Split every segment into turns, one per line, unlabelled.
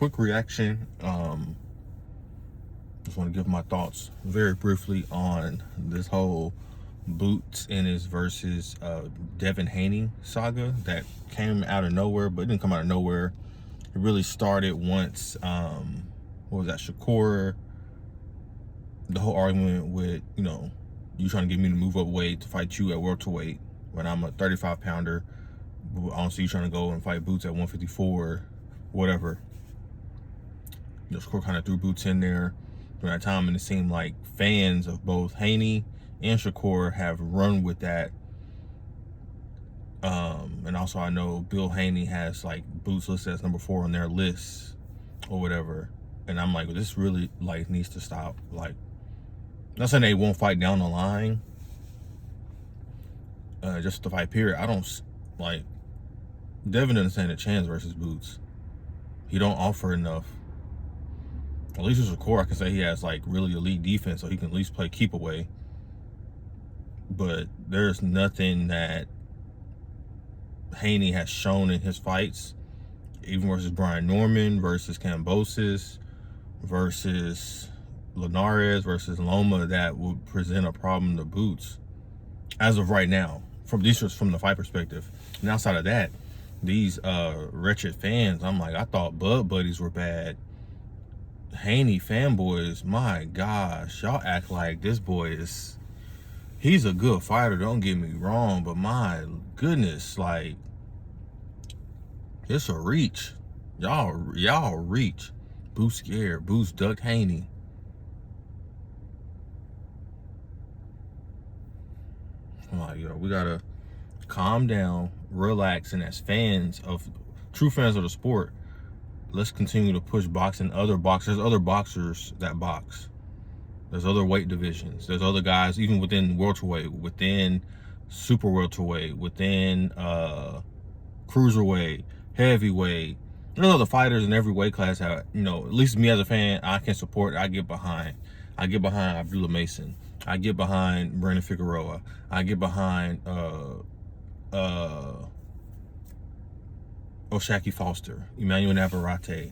quick reaction. Just want to give my thoughts very briefly on this whole Boots Ennis versus Devin Haney saga that came out of nowhere, but it didn't come out of nowhere. It really started once, what was that, Shakur, the whole argument with, you trying to get me to move up weight to fight you at welterweight when I'm a 35-pounder. I don't see you trying to go and fight Boots at 154, whatever. Shakur kind of threw Boots in there during that time, and it seemed like fans of both Haney and Shakur have run with that. And also I know Bill Haney has like Boots listed as number 4 on their list or whatever. And I'm like, this really like needs to stop. Like, not saying they won't fight down the line. Just the fight period. I don't like Devin doesn't stand a chance versus Boots. He don't offer enough. At least with Shakur, I can say he has like really elite defense, so he can at least play keep away. But there's nothing that Haney has shown in his fights, even versus Brian Norman, versus Kambosos, versus Linares, versus Loma, that would present a problem to Boots as of right now. From the fight perspective. And outside of that, these wretched fans, I'm like, I thought Bud Buddies were bad. Haney fanboys, my gosh, y'all act like this boy is, he's a good fighter, don't get me wrong, but my goodness, like, it's a reach. Y'all reach. Boots scared. Boots ducked Haney. I'm like, we gotta calm down, relax, and as true fans of the sport, let's continue to push boxing. Other boxers, there's other boxers that box. There's other weight divisions. There's other guys, even within welterweight, within super welterweight, within cruiserweight, heavyweight. There's other fighters in every weight class that, at least me as a fan, I can support. I get behind Abdullah Mason. I get behind Brandon Figueroa. I get behind Oshaki Foster, Emmanuel Navarrete.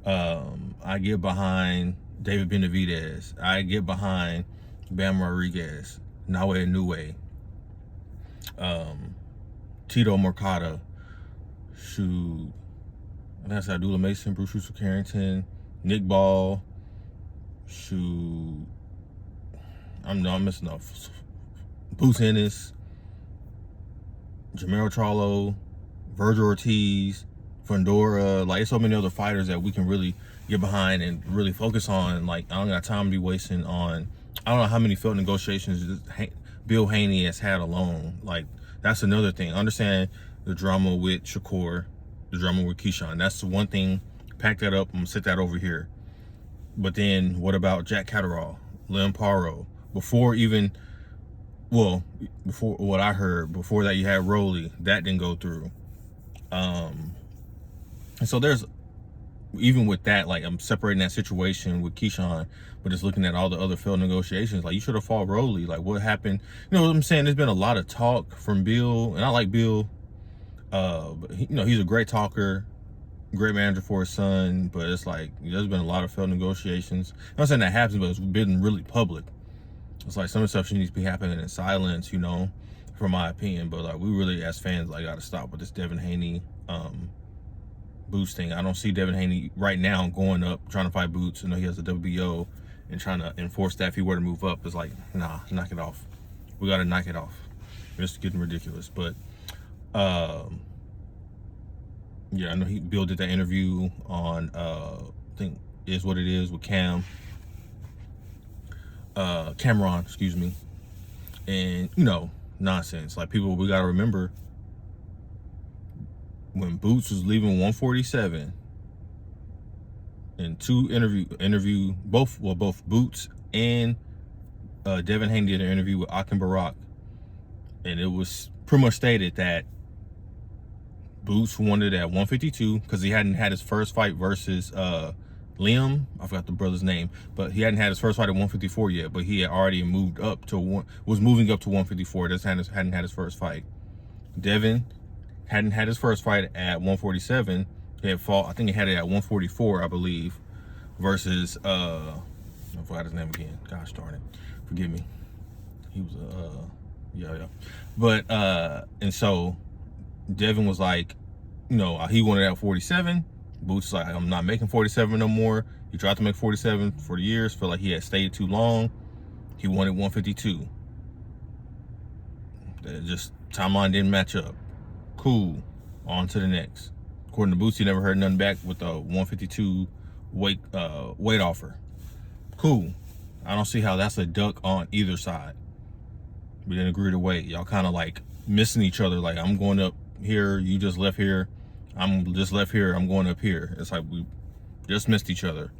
I get behind David Benavidez. I get behind Bam Rodriguez, Nawe Inoue, Tito Mercado, shoot, that's Abdullah Mason, Bruce Schuster Carrington, Nick Ball, shoot, I'm missing off. Boots Ennis, Jamel Charlo, Virgil Ortiz, Fundora, like, so many other fighters that we can really get behind and really focus on. Like, I don't got time to be wasting on, I don't know how many field negotiations Bill Haney has had alone. Like, that's another thing. Understand the drama with Shakur, the drama with Keyshawn. That's the one thing. Pack that up. I'm gonna sit that over here. But then what about Jack Catterall, Lim Paro? Before what I heard, before that you had Rowley. That didn't go through. And so there's, even with that, like, I'm separating that situation with Keyshawn, but just looking at all the other failed negotiations, like, you should have fought Rowley. Like, what happened? You know what I'm saying? There's been a lot of talk from Bill, and I like Bill. But he's a great talker, great manager for his son, but it's like, there's been a lot of failed negotiations. I'm not saying that happens, but it's been really public. It's like some of the stuff needs to be happening in silence, from my opinion. But like, we really, as fans, like, got to stop with this Devin Haney Boots thing. I don't see Devin Haney right now going up trying to fight Boots. He has a WBO and trying to enforce that if he were to move up. It's like, nah, knock it off. We got to knock it off. It's getting ridiculous. But yeah, I know Bill did that interview on I think Is What It Is with Cameron, excuse me. And nonsense. Like, people, we gotta remember when Boots was leaving 147, and both Boots and Devin Haney did an interview with Akim Barak, and it was pretty much stated that Boots wanted at 152 because he hadn't had his first fight versus Liam, I forgot the brother's name, but he hadn't had his first fight at 154 yet, but he had already moving up to 154. Just hadn't had his first fight. Devin hadn't had his first fight at 147, He had fought, I think he had it at 144, I believe, versus I forgot his name again. Gosh darn it. Forgive me. He was yeah. But and so Devin was like, you know, he wanted at 47. Boots like, I'm not making 47 no more. He tried to make 47 for the years, felt like he had stayed too long. He wanted 152. Just timeline didn't match up. Cool. On to the next. According to Boots, he never heard nothing back with the 152 weight offer. Cool. I don't see how that's a duck on either side. We didn't agree to weight. Y'all kind of like missing each other. Like, I'm going up here, you just left here. I'm just left here, I'm going up here. It's like we just missed each other.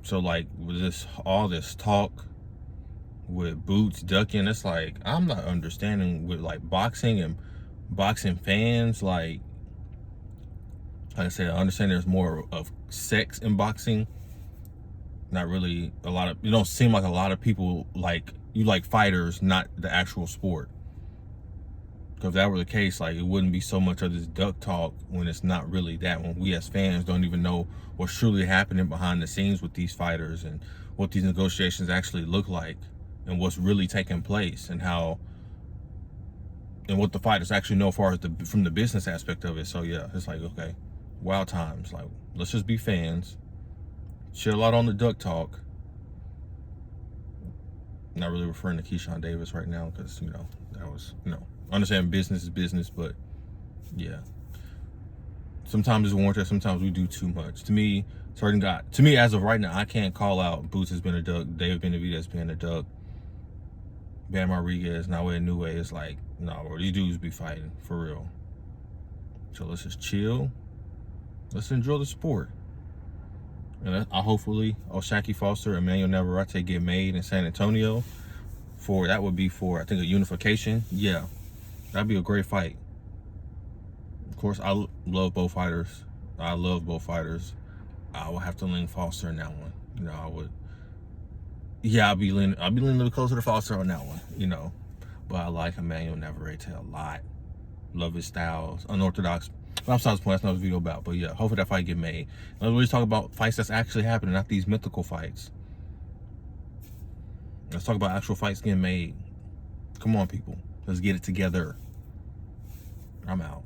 So like with this, all this talk with Boots ducking, it's like, I'm not understanding with like boxing and boxing fans. Like I said, I understand there's more of sex in boxing. Not really a lot of, you don't seem like a lot of people like, you like fighters, not the actual sport. Because if that were the case, like, it wouldn't be so much of this duck talk when it's not really that, when we as fans don't even know what's truly happening behind the scenes with these fighters and what these negotiations actually look like and what's really taking place and how, and what the fighters actually know as far as from the business aspect of it. So yeah, it's like, okay, wild times. Like, let's just be fans, chill out on the duck talk. Not really referring to Keyshawn Davis right now because, you know, that was, you know, understand business is business, but yeah, sometimes it's warranted, sometimes we do too much. To me, as of right now, I can't call out Boots has been a duck, David Benavidez been a duck, Bam Rodriguez, Naoya Inoue. It's like, no, bro, these dudes be fighting for real. So let's just chill, let's enjoy the sport. And hopefully Oshaki Foster and Emmanuel Navarrete get made in San Antonio. That would be for, I think, a unification. Yeah, that'd be a great fight. Of course, I love both fighters. I love both fighters. I would have to lean Foster in that one. You know, I would. Yeah, I'll be leaning a little closer to Foster on that one. You know, but I like Emmanuel Navarrete a lot. Love his styles, unorthodox. But I'm sorry, that's not a video about. But yeah, hopefully that fight get made. Let's really talk about fights that's actually happening, not these mythical fights. Let's talk about actual fights getting made. Come on, people. Let's get it together. I'm out.